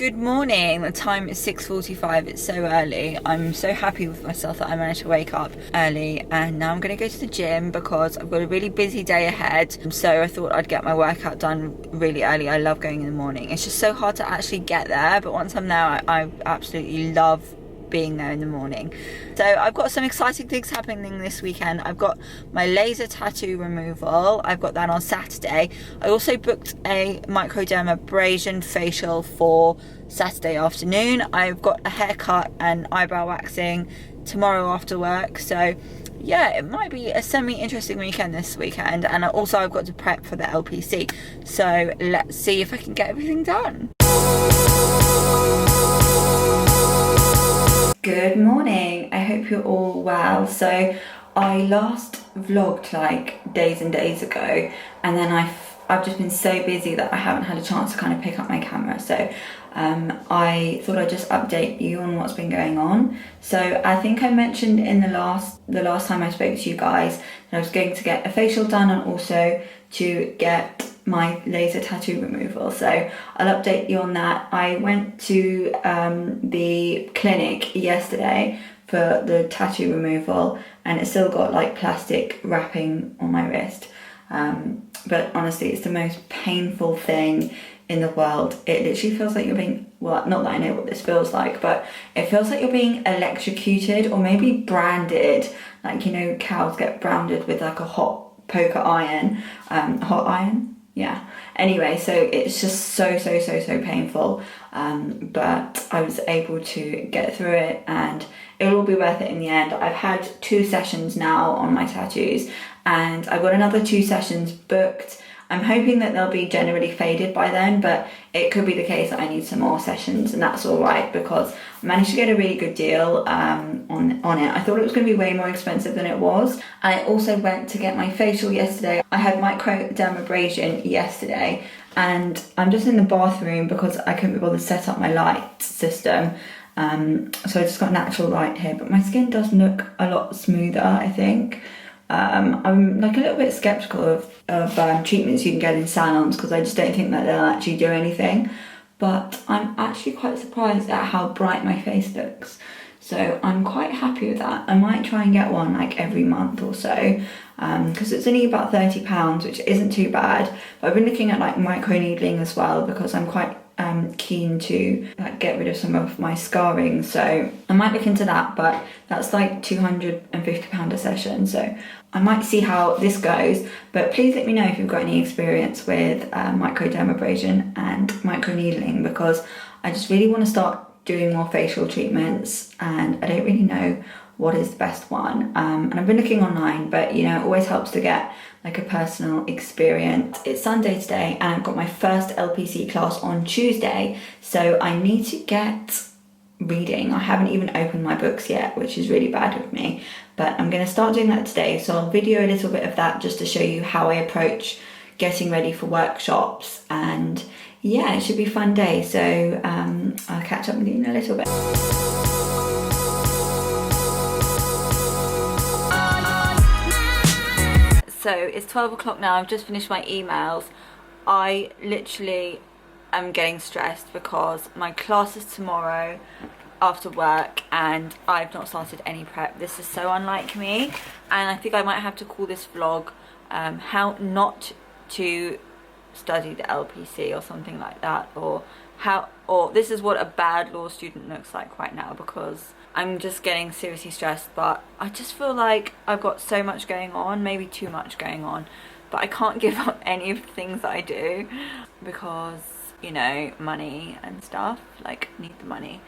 Good morning. The time is 6:45. It's so early. I'm so happy with myself that I managed to wake up early, and now I'm going to go to the gym because I've got a really busy day ahead. So I thought I'd get my workout done really early. I love going in the morning. It's just so hard to actually get there, but once I'm there, I absolutely love being there in the morning. So I've got some exciting things happening this weekend. I've got my laser tattoo removal. I've got that on Saturday. I also booked a microdermabrasion facial for Saturday afternoon. I've got a haircut and eyebrow waxing tomorrow after work. So yeah, it might be a semi-interesting weekend this weekend. And also I've got to prep for the LPC. So let's see if I can get everything done. Good morning. I hope you're all well. So I last vlogged like days and days ago, and then I've just been so busy that I haven't had a chance to kind of pick up my camera. So I thought I'd just update you on what's been going on. So I think I mentioned in the last time I spoke to you guys that I was going to get a facial done and also to get my laser tattoo removal. So I'll update you on that. I went to the clinic yesterday for the tattoo removal, and it's still got like plastic wrapping on my wrist. But honestly, it's the most painful thing in the world. It literally feels like you're being, well, not that I know what this feels like, but it feels like you're being electrocuted or maybe branded. Like, you know, cows get branded with like a hot poker iron, hot iron. Yeah, anyway, so it's just so painful, but I was able to get through it and it'll all be worth it in the end. I've had 2 sessions now on my tattoos, and I've got another 2 sessions booked. I'm hoping that they'll be generally faded by then, but it could be the case that I need some more sessions, and that's all right because I managed to get a really good deal on it. I thought it was going to be way more expensive than it was. I also went to get my facial yesterday. I had microdermabrasion yesterday, and I'm just in the bathroom because I couldn't be bothered to set up my light system. So I just got natural light here, but my skin does look a lot smoother, I think. I'm like a little bit skeptical of treatments you can get in salons because I just don't think that they'll actually do anything, but I'm actually quite surprised at how bright my face looks, so I'm quite happy with that. I might try and get one like every month or so because it's only about £30, which isn't too bad, but I've been looking at like micro needling as well because I'm quite keen to get rid of some of my scarring, so I might look into that, but that's like £250 a session, so I might see how this goes. But please let me know if you've got any experience with microdermabrasion and microneedling, because I just really want to start doing more facial treatments and I don't really know what is the best one, and I've been looking online, but you know, it always helps to get like a personal experience. It's Sunday today and I've got my first LPC class on Tuesday, so I need to get reading. I haven't even opened my books yet, which is really bad of me, but I'm going to start doing that today. So I'll video a little bit of that just to show you how I approach getting ready for workshops, and yeah, it should be a fun day. So I'll catch up with you in a little bit. So it's 12 o'clock now. I've just finished my emails. I literally am getting stressed because my class is tomorrow after work and I've not started any prep. This is so unlike me, and I think I might have to call this vlog how not to study the LPC or something like that, or this is what a bad law student looks like right now, because I'm just getting seriously stressed. But I just feel like I've got so much going on, maybe too much going on, but I can't give up any of the things that I do because, you know, money and stuff, like need the money.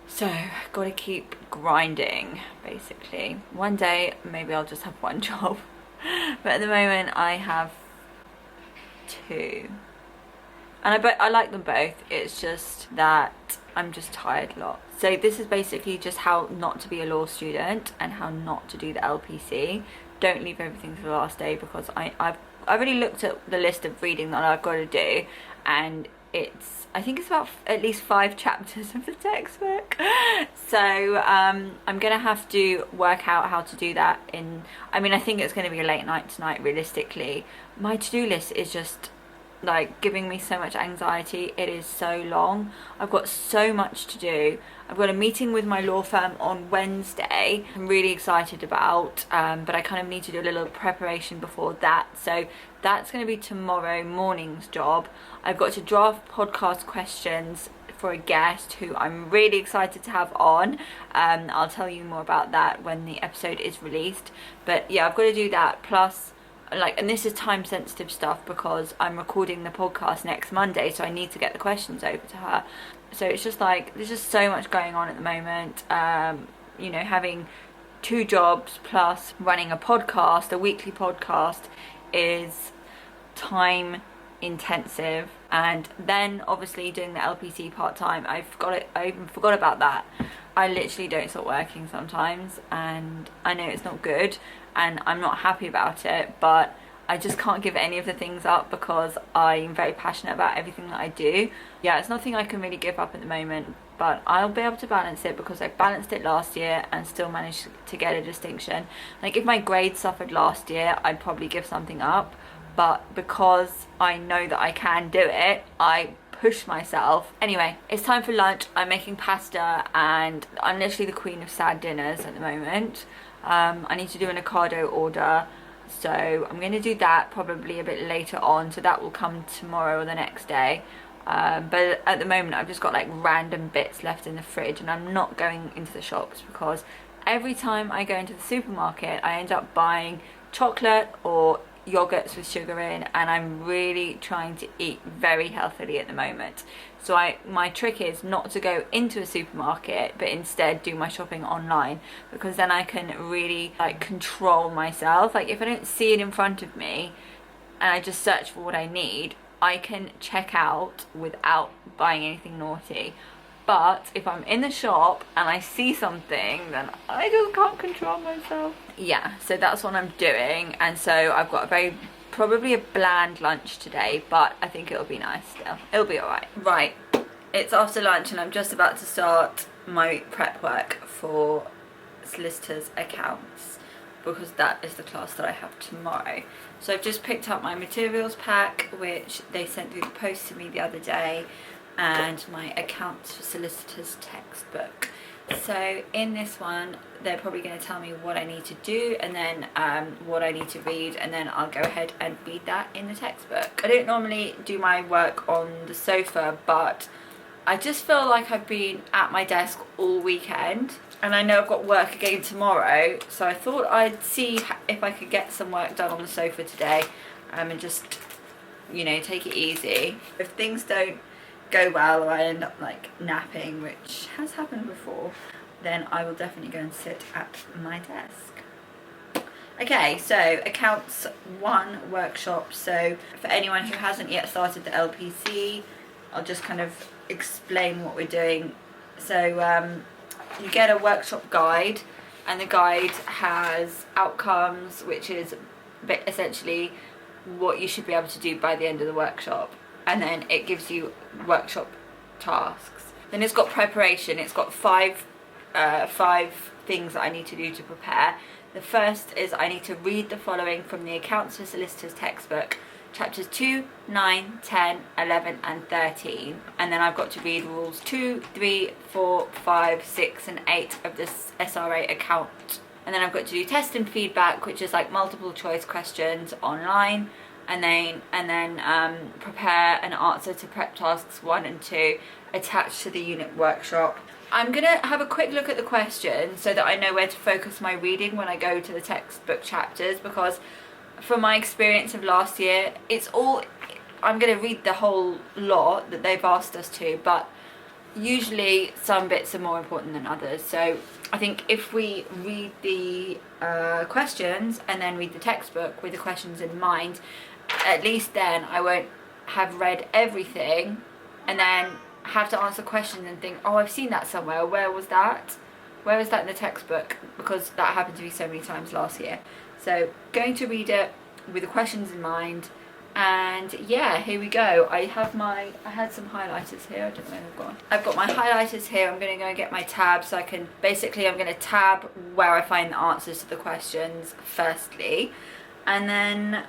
So gotta keep grinding basically. One day maybe I'll just have one job, but at the moment I have 2. And I like them both. It's just that I'm just tired a lot. So this is basically just how not to be a law student and how not to do the LPC. Don't leave everything to the last day, because I've already looked at the list of reading that I've got to do, and I think it's about at least 5 chapters of the textbook. So I'm gonna have to work out how to do that I think it's gonna be a late night tonight realistically. My to-do list is just like giving me so much anxiety. It is so long. I've got so much to do. I've got a meeting with my law firm on Wednesday I'm really excited about, but I kind of need to do a little preparation before that, so that's going to be tomorrow morning's job. I've got to draft podcast questions for a guest who I'm really excited to have on. I'll tell you more about that when the episode is released, but yeah, I've got to do that, plus like, and this is time sensitive stuff because I'm recording the podcast next Monday, so I need to get the questions over to her. So it's just like, there's just so much going on at the moment. You know, having 2 jobs plus running a podcast, a weekly podcast, is time intensive, and then obviously doing the LPC part-time, I even forgot about that. I literally don't stop working sometimes, and I know it's not good and I'm not happy about it, but I just can't give any of the things up because I'm very passionate about everything that I do. Yeah, it's nothing I can really give up at the moment, but I'll be able to balance it because I balanced it last year and still managed to get a distinction. Like, if my grades suffered last year, I'd probably give something up, but because I know that I can do it, I push myself. Anyway, it's time for lunch. I'm making pasta and I'm literally the queen of sad dinners at the moment. I need to do an Ocado order, so I'm going to do that probably a bit later on, so that will come tomorrow or the next day. But at the moment I've just got like random bits left in the fridge, and I'm not going into the shops because every time I go into the supermarket I end up buying chocolate or yogurts with sugar in, and I'm really trying to eat very healthily at the moment. So my trick is not to go into a supermarket, but instead do my shopping online, because then I can really like control myself. Like, if I don't see it in front of me and I just search for what I need, I can check out without buying anything naughty. But if I'm in the shop and I see something, then I just can't control myself. Yeah, so that's what I'm doing. And so I've got probably a bland lunch today, but I think it'll be nice still. It'll be alright. Right, it's after lunch and I'm just about to start my prep work for solicitors' accounts, because that is the class that I have tomorrow. So I've just picked up my materials pack, which they sent through the post to me the other day, and my accounts for solicitors textbook. So in this one, they're probably going to tell me what I need to do, and then what I need to read, and then I'll go ahead and read that in the textbook. I don't normally do my work on the sofa, but I just feel like I've been at my desk all weekend, and I know I've got work again tomorrow, so I thought I'd see if I could get some work done on the sofa today, and just, you know, take it easy. If things don't go well or I end up like napping, which has happened before, then I will definitely go and sit at my desk. Okay, so accounts 1 workshop. So for anyone who hasn't yet started the LPC, I'll just kind of explain what we're doing. So you get a workshop guide, and the guide has outcomes, which is essentially what you should be able to do by the end of the workshop. And then it gives you workshop tasks. Then it's got preparation. It's got five things that I need to do to prepare. The first is I need to read the following from the Accounts for Solicitors textbook, chapters 2, 9, 10, 11 and 13. And then I've got to read rules 2, 3, 4, 5, 6 and 8 of this SRA account. And then I've got to do test and feedback, which is like multiple choice questions online. And then prepare an answer to prep tasks 1 and 2 attached to the unit workshop. I'm going to have a quick look at the questions so that I know where to focus my reading when I go to the textbook chapters, because from my experience of last year, I'm going to read the whole lot that they've asked us to, but usually some bits are more important than others. So I think if we read the questions and then read the textbook with the questions in mind, at least then I won't have read everything and then have to answer questions and think, oh, I've seen that somewhere. Where was that? Where was that in the textbook? Because that happened to me so many times last year. So going to read it with the questions in mind. And yeah, here we go. I had some highlighters here. I don't know where they've gone. I've got my highlighters here. I'm going to go and get my tab so I can, basically I'm going to tab where I find the answers to the questions firstly. and then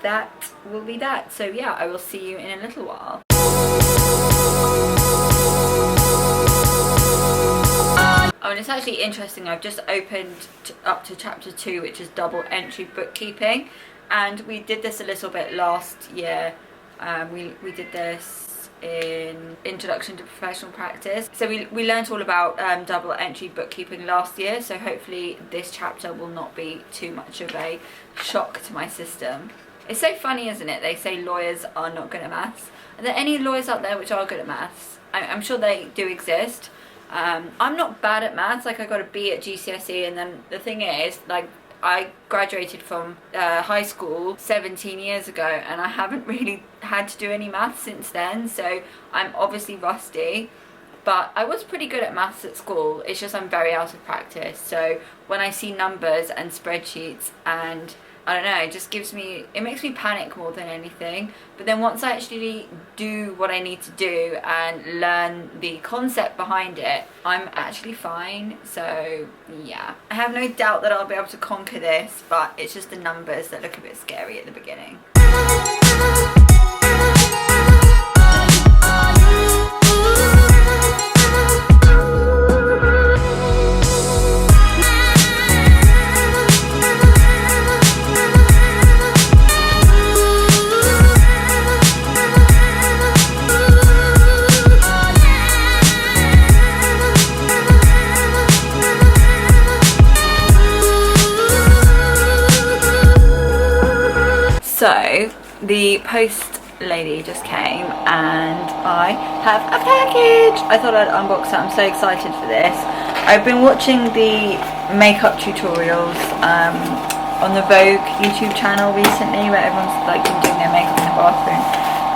that will be that. So yeah, I will see you in a little while. Oh, and it's actually interesting, I've just opened up to chapter 2, which is double entry bookkeeping, and we did this a little bit last year. We did this in Introduction to Professional Practice. So we learned all about double entry bookkeeping last year, so hopefully this chapter will not be too much of a shock to my system. It's so funny, isn't it? They say lawyers are not good at maths. Are there any lawyers out there which are good at maths? I'm sure they do exist. I'm not bad at maths, like I got a B at GCSE, and then the thing is, like, I graduated from high school 17 years ago and I haven't really had to do any maths since then, so I'm obviously rusty. But I was pretty good at maths at school, it's just I'm very out of practice. So when I see numbers and spreadsheets and I don't know, it makes me panic more than anything. But then once I actually do what I need to do and learn the concept behind it, I'm actually fine. So yeah, I have no doubt that I'll be able to conquer this, but it's just the numbers that look a bit scary at the beginning. So the post lady just came and I have a package. I thought I'd unbox it. I'm so excited for this. I've been watching the makeup tutorials on the Vogue YouTube channel recently, where everyone's like been doing their makeup in the bathroom,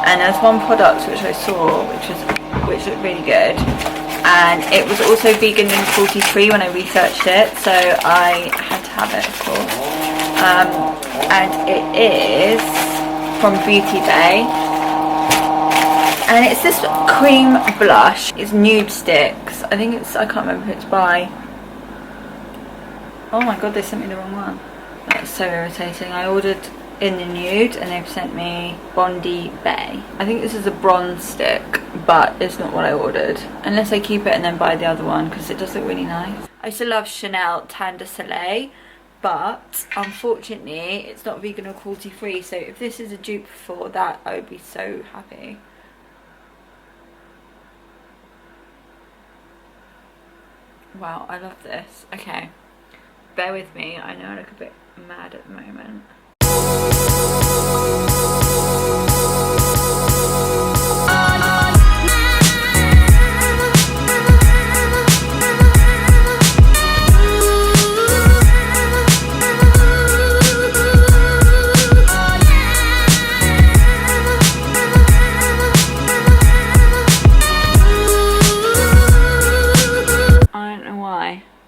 and there's one product which I saw which looked really good, and it was also vegan and cruelty free when I researched it, so I had to have it, of course. And it is from Beauty Bay, and it's this cream blush. It's Nude Sticks. I can't remember who it's by. Oh my god, they sent me the wrong one. That's so irritating. I ordered in the nude and they've sent me Bondi Bay. I think this is a bronze stick, but it's not what I ordered. Unless I keep it and then buy the other one, because it does look really nice. I used to love Chanel Tan de Soleil, but unfortunately it's not vegan or cruelty free, so if this is a dupe for that, I would be so happy. Wow, I love this. Okay, bear with me, I know I look a bit mad at the moment.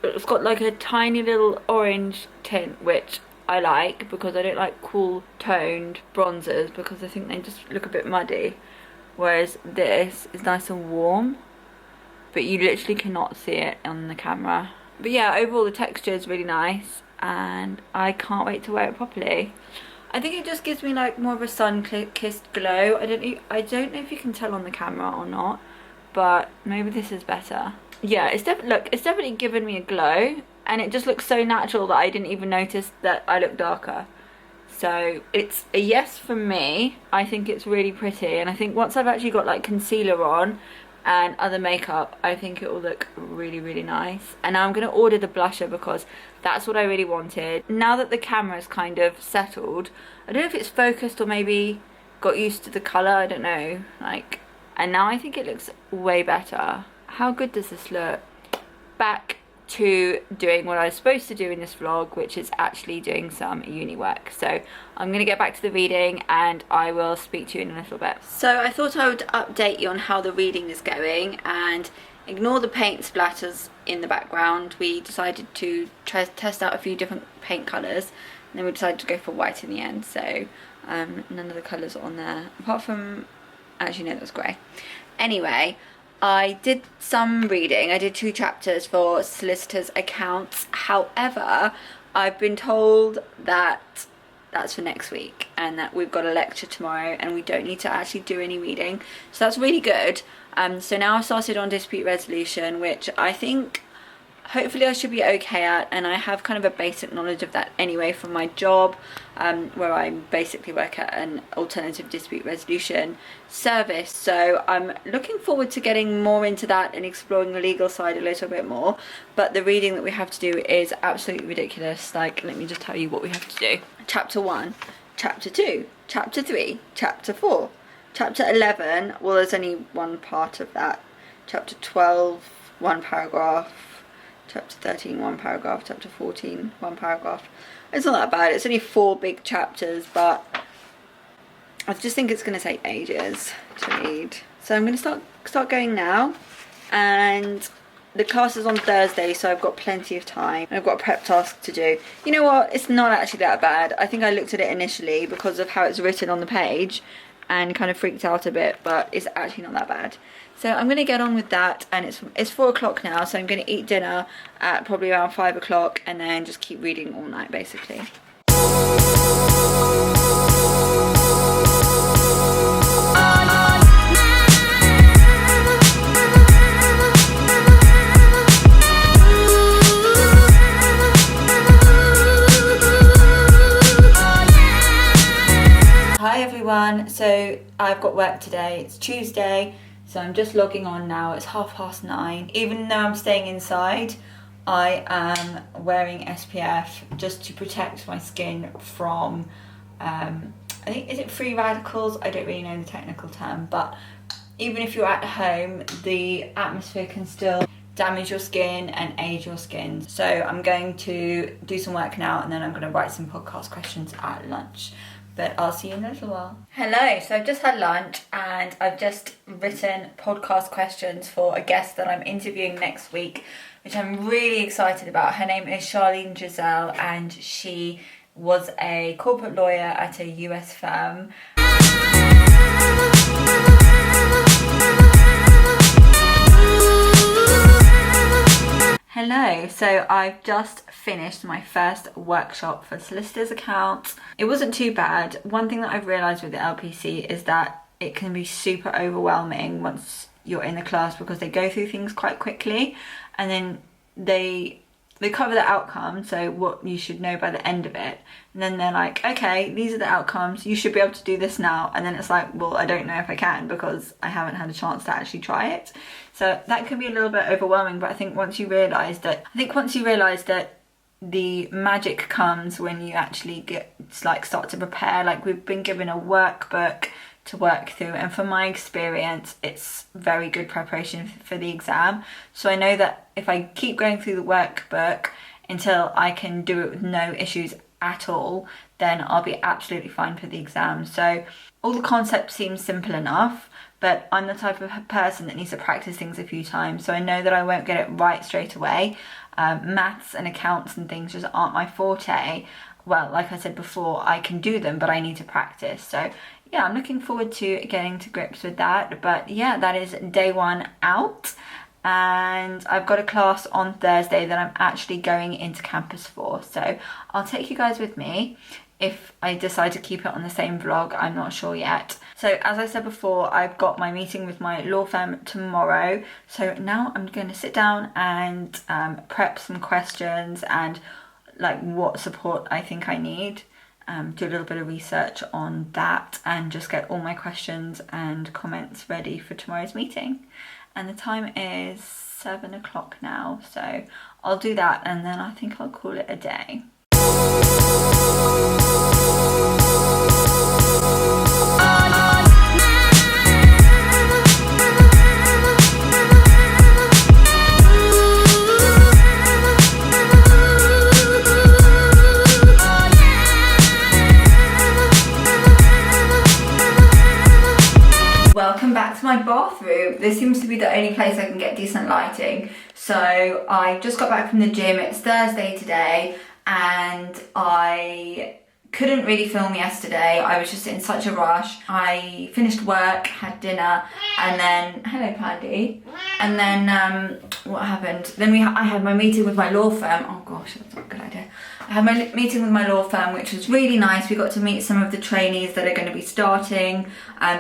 It's got like a tiny little orange tint, which I like because I don't like cool toned bronzers because I think they just look a bit muddy, whereas this is nice and warm, but you literally cannot see it on the camera. But yeah, overall the texture is really nice and I can't wait to wear it properly. I think it just gives me like more of a sun-kissed glow. I don't know if you can tell on the camera or not, but maybe this is better. Yeah, it's definitely given me a glow, and it just looks so natural that I didn't even notice that I look darker. So it's a yes from me. I think it's really pretty, and I think once I've actually got like concealer on and other makeup, I think it will look really, really nice. And now I'm going to order the blusher because that's what I really wanted. Now that the camera's kind of settled, I don't know if it's focused or maybe got used to the colour, I don't know, like, and now I think it looks way better. How good does this look? Back to doing what I was supposed to do in this vlog, which is actually doing some uni work. So I'm going to get back to the reading and I will speak to you in a little bit. So I thought I would update you on how the reading is going and ignore the paint splatters in the background. We decided to test out a few different paint colours, and then we decided to go for white in the end. So none of the colours on there, apart from, actually no, that's grey. Anyway, I did some reading. I did 2 chapters for solicitors' accounts. However, I've been told that that's for next week, and that we've got a lecture tomorrow and we don't need to actually do any reading, so that's really good. So now I've started on dispute resolution, which I think hopefully I should be okay at, and I have kind of a basic knowledge of that anyway from my job, where I basically work at an alternative dispute resolution service. So I'm looking forward to getting more into that and exploring the legal side a little bit more. But the reading that we have to do is absolutely ridiculous. Like, let me just tell you what we have to do. Chapter 1, Chapter 2, Chapter 3, Chapter 4, Chapter 11, well, there's only one part of that. Chapter 12, one paragraph. Chapter 13, one paragraph. Chapter 14, one paragraph. It's not that bad. It's only 4 big chapters, but I just think it's going to take ages to read. So I'm going to start going now, and the class is on Thursday, so I've got plenty of time. I've got a prep task to do. You know what? It's not actually that bad. I think I looked at it initially because of how it's written on the page and kind of freaked out a bit, but it's actually not that bad. So I'm going to get on with that, and it's 4 o'clock now, so I'm going to eat dinner at probably around 5 o'clock and then just keep reading all night basically. Hi everyone, so I've got work today. It's Tuesday. So I'm just logging on now. It's 9:30. Even though I'm staying inside, I am wearing SPF just to protect my skin from, I think, is it free radicals? I don't really know the technical term, but even if you're at home, the atmosphere can still damage your skin and age your skin. So I'm going to do some work now, and then I'm going to write some podcast questions at lunch. But I'll see you in a little while. Hello, so I've just had lunch and I've just written podcast questions for a guest that I'm interviewing next week, which I'm really excited about. Her name is Charlene Giselle, and she was a corporate lawyer at a US firm. Hello, so I've just finished my first workshop for solicitors' accounts. It wasn't too bad. One thing that I've realised with the LPC is that it can be super overwhelming once you're in the class, because they go through things quite quickly, and then they cover the outcome, so what you should know by the end of it, and then they're like, okay, these are the outcomes, you should be able to do this now, and then it's like, well, I don't know if I can because I haven't had a chance to actually try it. So that can be a little bit overwhelming, but I think once you realise that the magic comes when you actually start to prepare. Like, we've been given a workbook to work through, and from my experience it's very good preparation for the exam. So I know that if I keep going through the workbook until I can do it with no issues at all, then I'll be absolutely fine for the exam. So all the concepts seem simple enough, but I'm the type of person that needs to practice things a few times, so I know that I won't get it right straight away. Maths and accounts and things just aren't my forte. Well, like I said before, I can do them, but I need to practice. So yeah, I'm looking forward to getting to grips with that. But yeah, that is day 1 out, and I've got a class on Thursday that I'm actually going into campus for. So I'll take you guys with me. If I decide to keep it on the same vlog, I'm not sure yet. So as I said before, I've got my meeting with my law firm tomorrow. So now I'm going to sit down and prep some questions and like what support I think I need. Do a little bit of research on that and just get all my questions and comments ready for tomorrow's meeting. And the time is 7 o'clock now, so I'll do that and then I think I'll call it a day. Welcome back to my bathroom. This seems to be the only place I can get decent lighting. So I just got back from the gym. It's Thursday today, and I couldn't really film yesterday. I was just in such a rush. I finished work, had dinner, and then, hello Paddy, and then what happened? Then I had my meeting with my law firm. Oh gosh, that's not a good idea. I had my meeting with my law firm, which was really nice. We got to meet some of the trainees that are going to be starting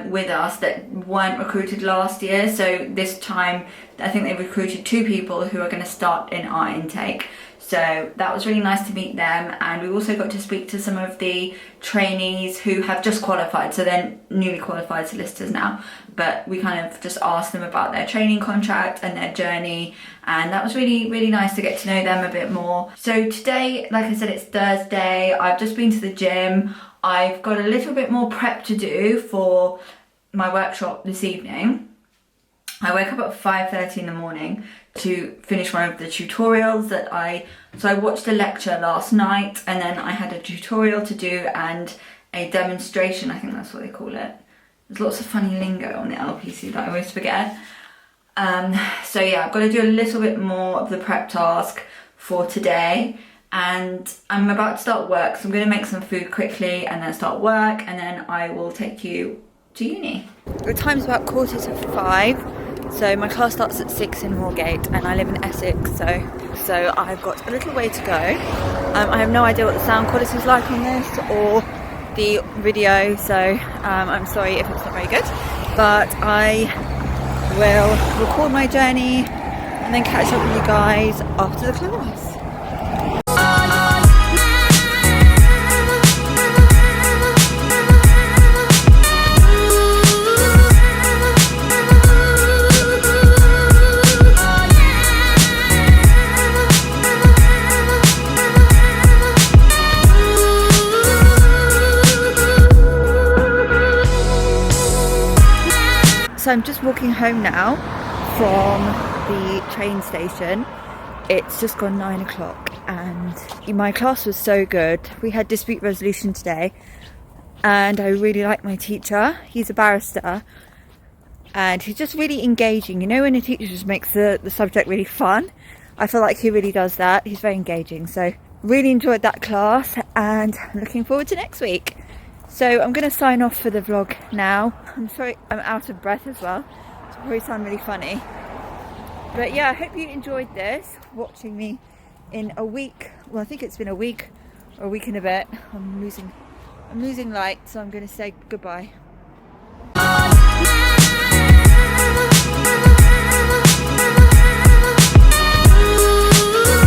with us that weren't recruited last year. So this time, I think they recruited 2 people who are going to start in our intake. So that was really nice to meet them, and we also got to speak to some of the trainees who have just qualified, so they're newly qualified solicitors now, but we kind of just asked them about their training contract and their journey, and that was really, really nice to get to know them a bit more. So today, like I said, it's Thursday. I've just been to the gym. I've got a little bit more prep to do for my workshop this evening. I woke up at 5:30 in the morning to finish one of the tutorials that I watched a lecture last night, and then I had a tutorial to do and a demonstration, I think that's what they call it. There's lots of funny lingo on the LPC that I always forget. So yeah, I've got to do a little bit more of the prep task for today, and I'm about to start work, so I'm going to make some food quickly and then start work, and then I will take you to uni. The time's about 4:45. So my class starts at 6 in Moorgate, and I live in Essex, so I've got a little way to go. I have no idea what the sound quality is like on this or the video, so I'm sorry if it's not very good, but I will record my journey and then catch up with you guys after the class. So I'm just walking home now from the train station. It's just gone 9 o'clock and my class was so good. We had dispute resolution today and I really like my teacher. He's a barrister and he's just really engaging. You know when a teacher just makes the subject really fun? I feel like he really does that. He's very engaging. So really enjoyed that class and I'm looking forward to next week. So I'm going to sign off for the vlog now. I'm sorry I'm out of breath as well. It's probably sound really funny. But yeah, I hope you enjoyed this, watching me in a week. Well, I think it's been a week or a week and a bit. I'm losing light, so I'm going to say goodbye.